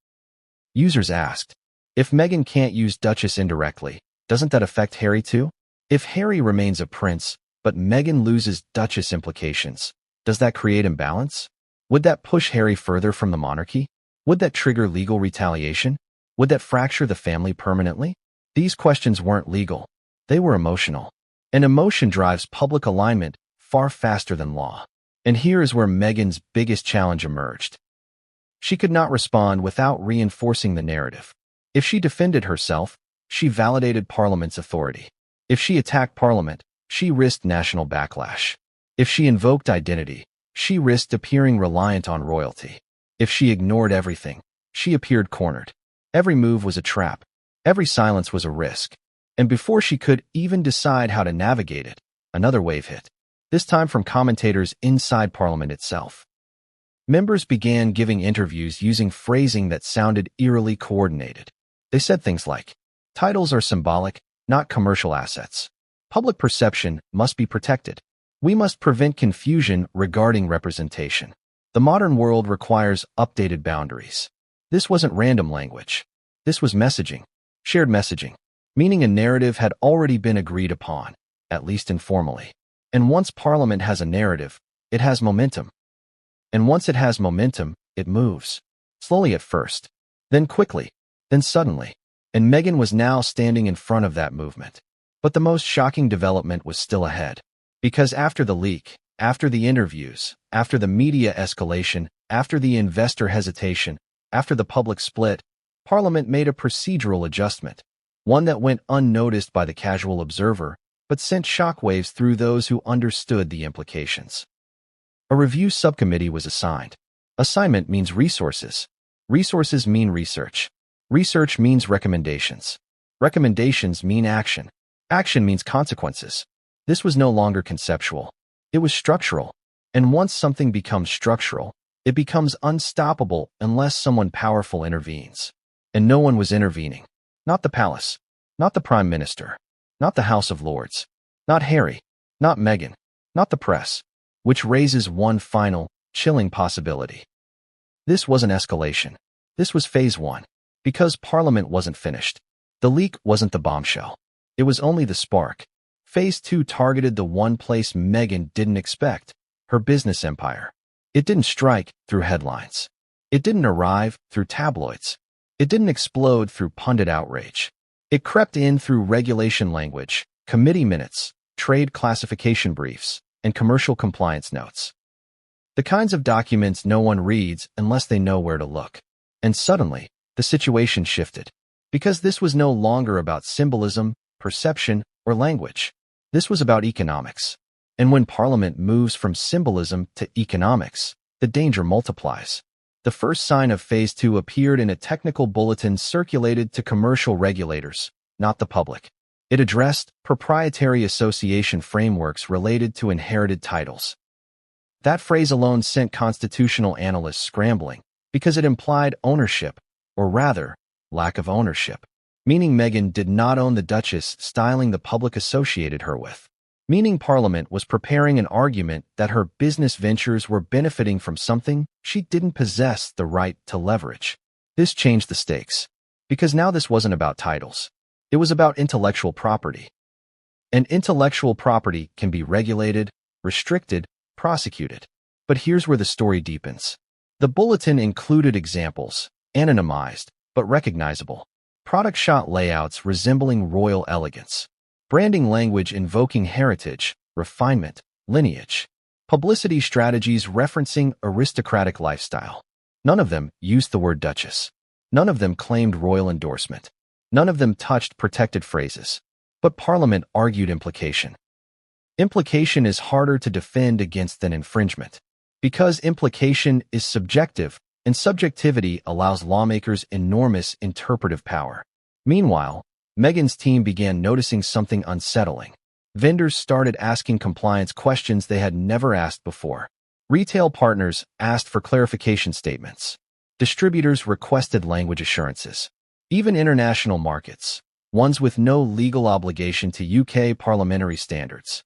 Users asked, if Meghan can't use Duchess indirectly, doesn't that affect Harry too? If Harry remains a prince, but Meghan loses Duchess implications, does that create imbalance? Would that push Harry further from the monarchy? Would that trigger legal retaliation? Would that fracture the family permanently? These questions weren't legal. They were emotional. And emotion drives public alignment far faster than law. And here is where Meghan's biggest challenge emerged. She could not respond without reinforcing the narrative. If she defended herself, she validated Parliament's authority. If she attacked Parliament, she risked national backlash. If she invoked identity, she risked appearing reliant on royalty. If she ignored everything, she appeared cornered. Every move was a trap. Every silence was a risk. And before she could even decide how to navigate it, another wave hit. This time from commentators inside Parliament itself. Members began giving interviews using phrasing that sounded eerily coordinated. They said things like, titles are symbolic, not commercial assets. Public perception must be protected. We must prevent confusion regarding representation. The modern world requires updated boundaries. This wasn't random language. This was messaging, shared messaging, meaning a narrative had already been agreed upon, at least informally. And once Parliament has a narrative, it has momentum. And once it has momentum, it moves. Slowly at first, then quickly, then suddenly. And Meghan was now standing in front of that movement. But the most shocking development was still ahead. Because after the leak, after the interviews, after the media escalation, after the investor hesitation, after the public split, Parliament made a procedural adjustment. One that went unnoticed by the casual observer, but sent shockwaves through those who understood the implications. A review subcommittee was assigned. Assignment means resources. Resources mean research. Research means recommendations. Recommendations mean action. Action means consequences. This was no longer conceptual. It was structural. And once something becomes structural, it becomes unstoppable unless someone powerful intervenes. And no one was intervening. Not the palace. Not the Prime Minister. Not the House of Lords. Not Harry. Not Meghan. Not the press. Which raises one final, chilling possibility. This wasn't escalation. This was phase 1. Because Parliament wasn't finished. The leak wasn't the bombshell. It was only the spark. Phase 2 targeted the one place Meghan didn't expect, her business empire. It didn't strike through headlines. It didn't arrive through tabloids. It didn't explode through pundit outrage. It crept in through regulation language, committee minutes, trade classification briefs, and commercial compliance notes. The kinds of documents no one reads unless they know where to look. And suddenly, the situation shifted. Because this was no longer about symbolism, perception, or language. This was about economics. And when Parliament moves from symbolism to economics, the danger multiplies. The first sign of Phase 2 appeared in a technical bulletin circulated to commercial regulators, not the public. It addressed proprietary association frameworks related to inherited titles. That phrase alone sent constitutional analysts scrambling, because it implied ownership, or rather, lack of ownership. Meaning Meghan did not own the Duchess styling the public associated her with. Meaning Parliament was preparing an argument that her business ventures were benefiting from something she didn't possess the right to leverage. This changed the stakes. Because now this wasn't about titles. It was about intellectual property. And intellectual property can be regulated, restricted, prosecuted. But here's where the story deepens. The bulletin included examples, anonymized, but recognizable. Product shot layouts resembling royal elegance. Branding language invoking heritage, refinement, lineage. Publicity strategies referencing aristocratic lifestyle. None of them used the word Duchess. None of them claimed royal endorsement. None of them touched protected phrases. But Parliament argued implication. Implication is harder to defend against than infringement. Because implication is subjective, and subjectivity allows lawmakers enormous interpretive power. Meanwhile, Meghan's team began noticing something unsettling. Vendors started asking compliance questions they had never asked before. Retail partners asked for clarification statements. Distributors requested language assurances. Even international markets, ones with no legal obligation to UK parliamentary standards,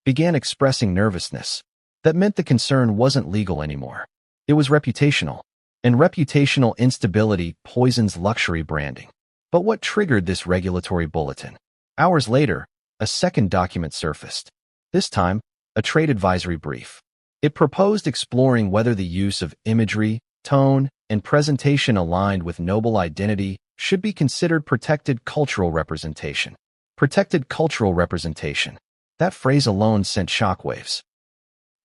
began expressing nervousness. That meant the concern wasn't legal anymore. It was reputational. And reputational instability poisons luxury branding. But what triggered this regulatory bulletin? Hours later, a second document surfaced. This time, a trade advisory brief. It proposed exploring whether the use of imagery, tone, and presentation aligned with noble identity should be considered protected cultural representation. Protected cultural representation. That phrase alone sent shockwaves.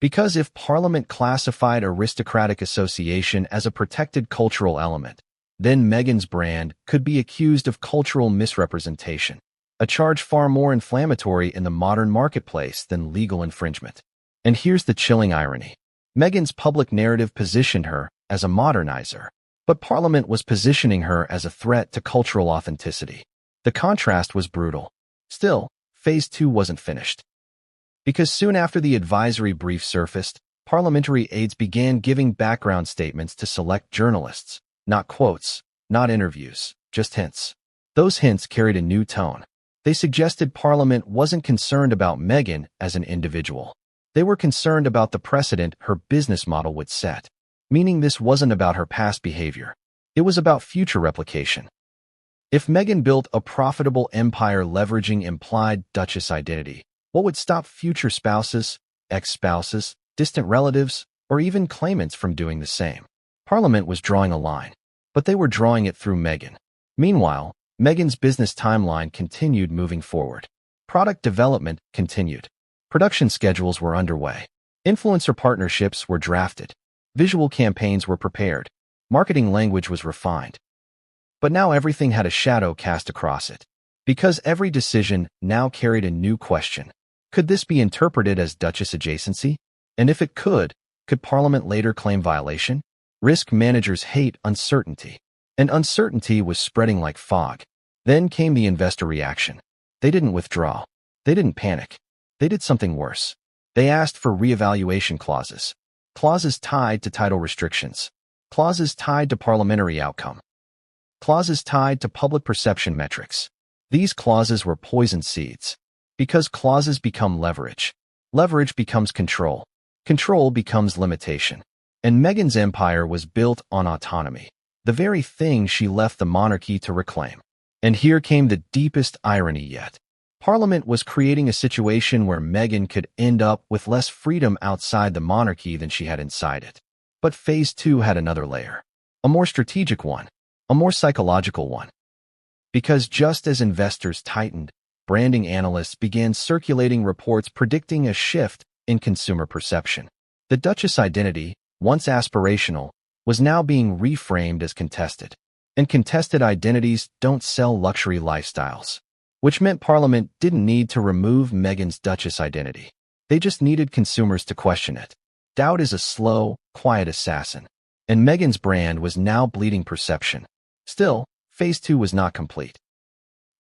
Because if Parliament classified aristocratic association as a protected cultural element, then Meghan's brand could be accused of cultural misrepresentation, a charge far more inflammatory in the modern marketplace than legal infringement. And here's the chilling irony. Meghan's public narrative positioned her as a modernizer, but Parliament was positioning her as a threat to cultural authenticity. The contrast was brutal. Still, Phase 2 wasn't finished. Because soon after the advisory brief surfaced, parliamentary aides began giving background statements to select journalists. Not quotes, not interviews, just hints. Those hints carried a new tone. They suggested Parliament wasn't concerned about Meghan as an individual. They were concerned about the precedent her business model would set. Meaning this wasn't about her past behavior. It was about future replication. If Meghan built a profitable empire leveraging implied Duchess identity, what would stop future spouses, ex-spouses, distant relatives, or even claimants from doing the same? Parliament was drawing a line, but they were drawing it through Meghan. Meanwhile, Meghan's business timeline continued moving forward. Product development continued. Production schedules were underway. Influencer partnerships were drafted. Visual campaigns were prepared. Marketing language was refined. But now everything had a shadow cast across it. Because every decision now carried a new question. Could this be interpreted as Duchess adjacency? And if it could, Could Parliament later claim violation? Risk managers hate uncertainty, and uncertainty was spreading like fog. Then came the investor reaction. They didn't withdraw. They didn't panic. They did something worse. They asked for reevaluation clauses. Clauses tied to title restrictions. Clauses tied to parliamentary outcome. Clauses tied to public perception metrics. These clauses were poison seeds. Because clauses become leverage. Leverage becomes control. Control becomes limitation. And Meghan's empire was built on autonomy, the very thing she left the monarchy to reclaim. And here came the deepest irony yet. Parliament was creating a situation where Meghan could end up with less freedom outside the monarchy than she had inside it. But Phase 2 had another layer. A more strategic one. A more psychological one. Because just as investors tightened, branding analysts began circulating reports predicting a shift in consumer perception. The Duchess identity, once aspirational, was now being reframed as contested. And contested identities don't sell luxury lifestyles. Which meant Parliament didn't need to remove Meghan's Duchess identity. They just needed consumers to question it. Doubt is a slow, quiet assassin. And Meghan's brand was now bleeding perception. Still, Phase 2 was not complete.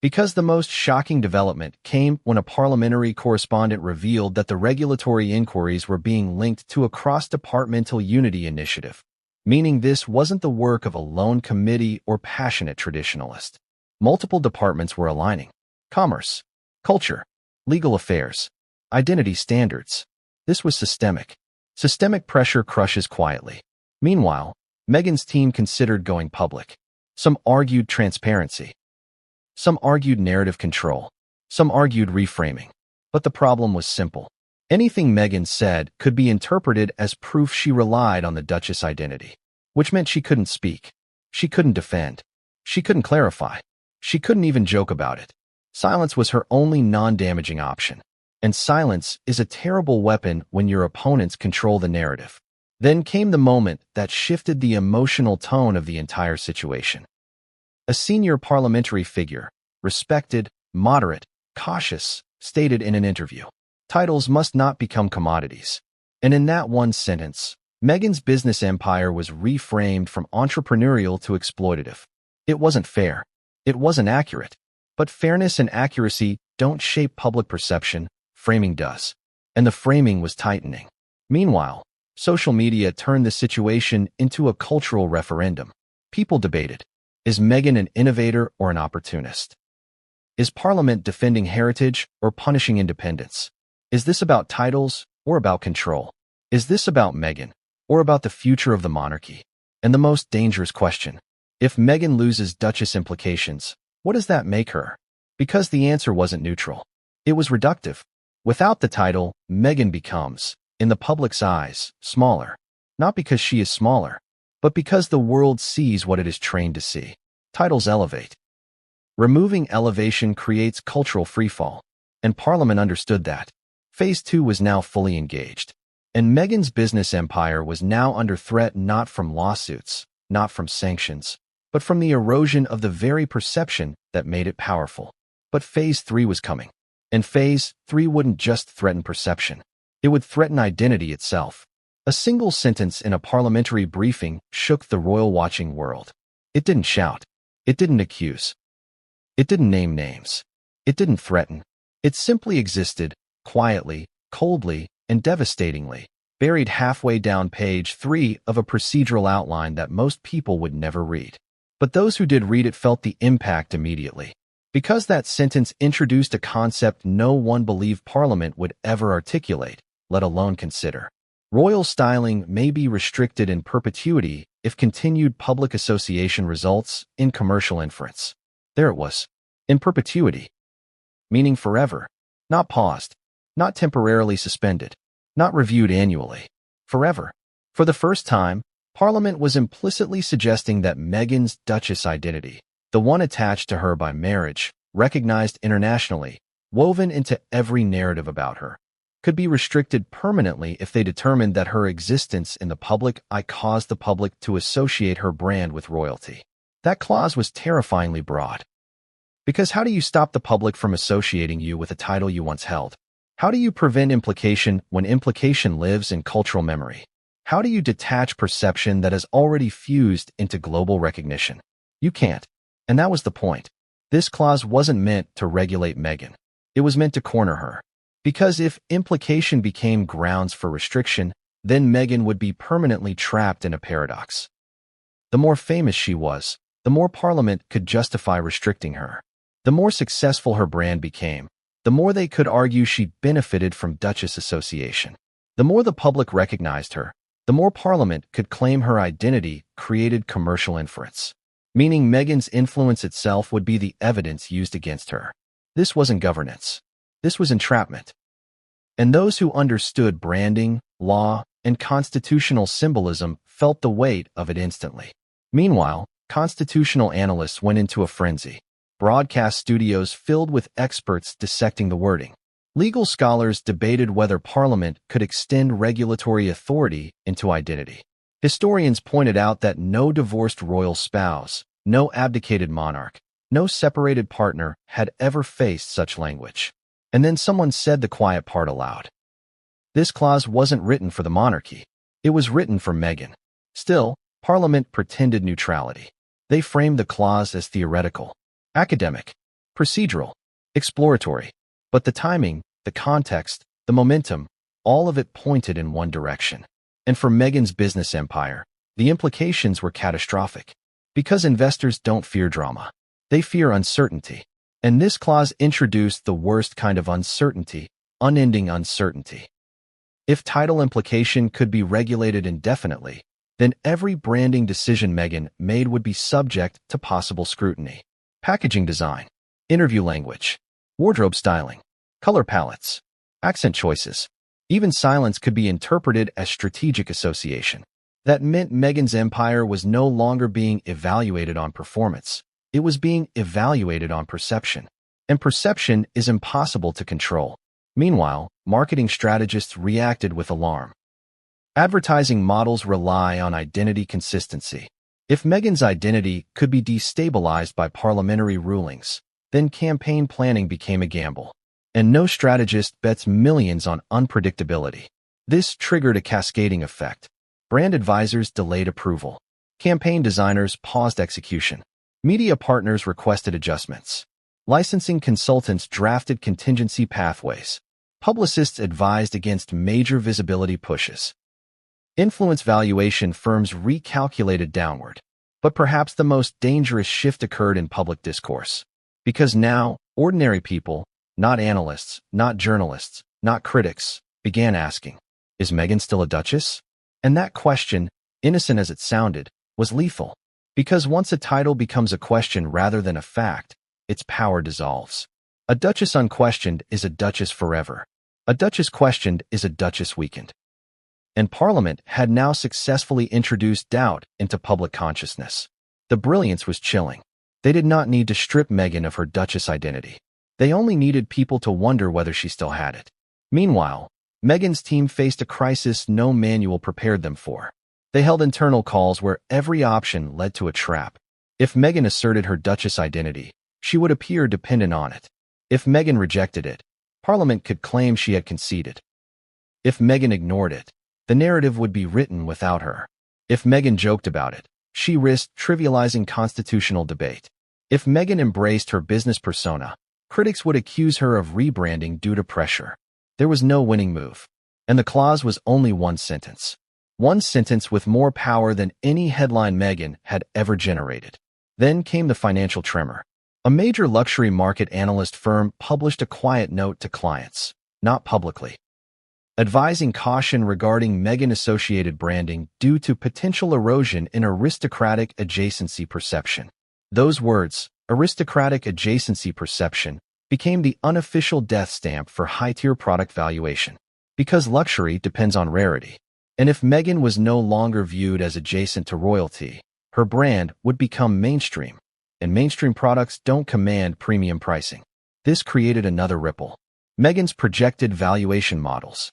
Because the most shocking development came when a parliamentary correspondent revealed that the regulatory inquiries were being linked to a cross-departmental unity initiative, meaning this wasn't the work of a lone committee or passionate traditionalist. Multiple departments were aligning. Commerce, culture, legal affairs, identity standards. This was systemic. Systemic pressure crushes quietly. Meanwhile, Meghan's team considered going public. Some argued transparency. Some argued narrative control. Some argued reframing. But the problem was simple. Anything Meghan said could be interpreted as proof she relied on the Duchess identity, which meant she couldn't speak. She couldn't defend. She couldn't clarify. She couldn't even joke about it. Silence was her only non-damaging option. And silence is a terrible weapon when your opponents control the narrative. Then came the moment that shifted the emotional tone of the entire situation. A senior parliamentary figure, respected, moderate, cautious, stated in an interview, "Titles must not become commodities." And in that one sentence, Meghan's business empire was reframed from entrepreneurial to exploitative. It wasn't fair. It wasn't accurate. But fairness and accuracy don't shape public perception, framing does. And the framing was tightening. Meanwhile, social media turned the situation into a cultural referendum. People debated, is Meghan an innovator or an opportunist? Is Parliament defending heritage or punishing independence? Is this about titles or about control? Is this about Meghan or about the future of the monarchy? And the most dangerous question, if Meghan loses Duchess implications, what does that make her? Because the answer wasn't neutral. It was reductive. Without the title, Meghan becomes, in the public's eyes, smaller. Not because she is smaller, but because the world sees what it is trained to see. Titles elevate. Removing elevation creates cultural freefall, and Parliament understood that. Phase 2 was now fully engaged, and Meghan's business empire was now under threat not from lawsuits, not from sanctions, but from the erosion of the very perception that made it powerful. But Phase 3 was coming, and Phase 3 wouldn't just threaten perception. It would threaten identity itself. A single sentence in a parliamentary briefing shook the royal-watching world. It didn't shout. It didn't accuse. It didn't name names. It didn't threaten. It simply existed, quietly, coldly, and devastatingly, buried halfway down page 3 of a procedural outline that most people would never read. But those who did read it felt the impact immediately. Because that sentence introduced a concept no one believed Parliament would ever articulate, let alone consider. Royal styling may be restricted in perpetuity if continued public association results in commercial inference. There it was. In perpetuity. Meaning forever. Not paused. Not temporarily suspended. Not reviewed annually. Forever. For the first time, Parliament was implicitly suggesting that Meghan's Duchess identity, the one attached to her by marriage, recognized internationally, woven into every narrative about her, could be restricted permanently if they determined that her existence in the public eye caused the public to associate her brand with royalty. That clause was terrifyingly broad. Because how do you stop the public from associating you with a title you once held? How do you prevent implication when implication lives in cultural memory? How do you detach perception that has already fused into global recognition? You can't. And that was the point. This clause wasn't meant to regulate Meghan. It was meant to corner her. Because if implication became grounds for restriction, then Meghan would be permanently trapped in a paradox. The more famous she was, the more Parliament could justify restricting her. The more successful her brand became, the more they could argue she benefited from Duchess association. The more the public recognized her, the more Parliament could claim her identity created commercial inference, meaning Meghan's influence itself would be the evidence used against her. This wasn't governance. This was entrapment. And those who understood branding, law, and constitutional symbolism felt the weight of it instantly. Meanwhile, constitutional analysts went into a frenzy. Broadcast studios filled with experts dissecting the wording. Legal scholars debated whether Parliament could extend regulatory authority into identity. Historians pointed out that no divorced royal spouse, no abdicated monarch, no separated partner had ever faced such language. And then someone said the quiet part aloud. This clause wasn't written for the monarchy. It was written for Meghan. Still, Parliament pretended neutrality. They framed the clause as theoretical, academic, procedural, exploratory. But the timing, the context, the momentum, all of it pointed in one direction. And for Meghan's business empire, the implications were catastrophic. Because investors don't fear drama. They fear uncertainty. And this clause introduced the worst kind of uncertainty, unending uncertainty. If title implication could be regulated indefinitely, then every branding decision Meghan made would be subject to possible scrutiny. Packaging design, interview language, wardrobe styling, color palettes, accent choices. Even silence could be interpreted as strategic association. That meant Meghan's empire was no longer being evaluated on performance. It was being evaluated on perception. And perception is impossible to control. Meanwhile, marketing strategists reacted with alarm. Advertising models rely on identity consistency. If Meghan's identity could be destabilized by parliamentary rulings, then campaign planning became a gamble. And no strategist bets millions on unpredictability. This triggered a cascading effect. Brand advisors delayed approval. Campaign designers paused execution. Media partners requested adjustments. Licensing consultants drafted contingency pathways. Publicists advised against major visibility pushes. Influence valuation firms recalculated downward. But perhaps the most dangerous shift occurred in public discourse. Because now, ordinary people, not analysts, not journalists, not critics, began asking, is Meghan still a duchess? And that question, innocent as it sounded, was lethal. Because once a title becomes a question rather than a fact, its power dissolves. A duchess unquestioned is a duchess forever. A duchess questioned is a duchess weakened. And Parliament had now successfully introduced doubt into public consciousness. The brilliance was chilling. They did not need to strip Meghan of her duchess identity. They only needed people to wonder whether she still had it. Meanwhile, Meghan's team faced a crisis no manual prepared them for. They held internal calls where every option led to a trap. If Meghan asserted her duchess identity, she would appear dependent on it. If Meghan rejected it, Parliament could claim she had conceded. If Meghan ignored it, the narrative would be written without her. If Meghan joked about it, she risked trivializing constitutional debate. If Meghan embraced her business persona, critics would accuse her of rebranding due to pressure. There was no winning move. And the clause was only one sentence. One sentence with more power than any headline Meghan had ever generated. Then came the financial tremor. A major luxury market analyst firm published a quiet note to clients, not publicly, advising caution regarding Meghan-associated branding due to potential erosion in aristocratic adjacency perception. Those words, aristocratic adjacency perception, became the unofficial death stamp for high-tier product valuation. Because luxury depends on rarity. And if Meghan was no longer viewed as adjacent to royalty, her brand would become mainstream. And mainstream products don't command premium pricing. This created another ripple. Meghan's projected valuation models,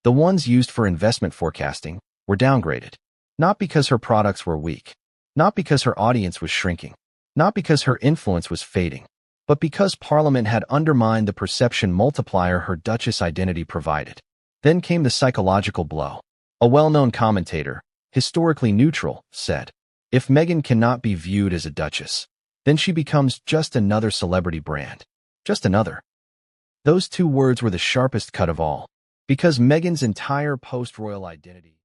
the ones used for investment forecasting, were downgraded. Not because her products were weak, not because her audience was shrinking, not because her influence was fading, but because Parliament had undermined the perception multiplier her duchess identity provided. Then came the psychological blow. A well-known commentator, historically neutral, said, "If Meghan cannot be viewed as a duchess, then she becomes just another celebrity brand. Just another." Those two words were the sharpest cut of all, because Meghan's entire post-royal identity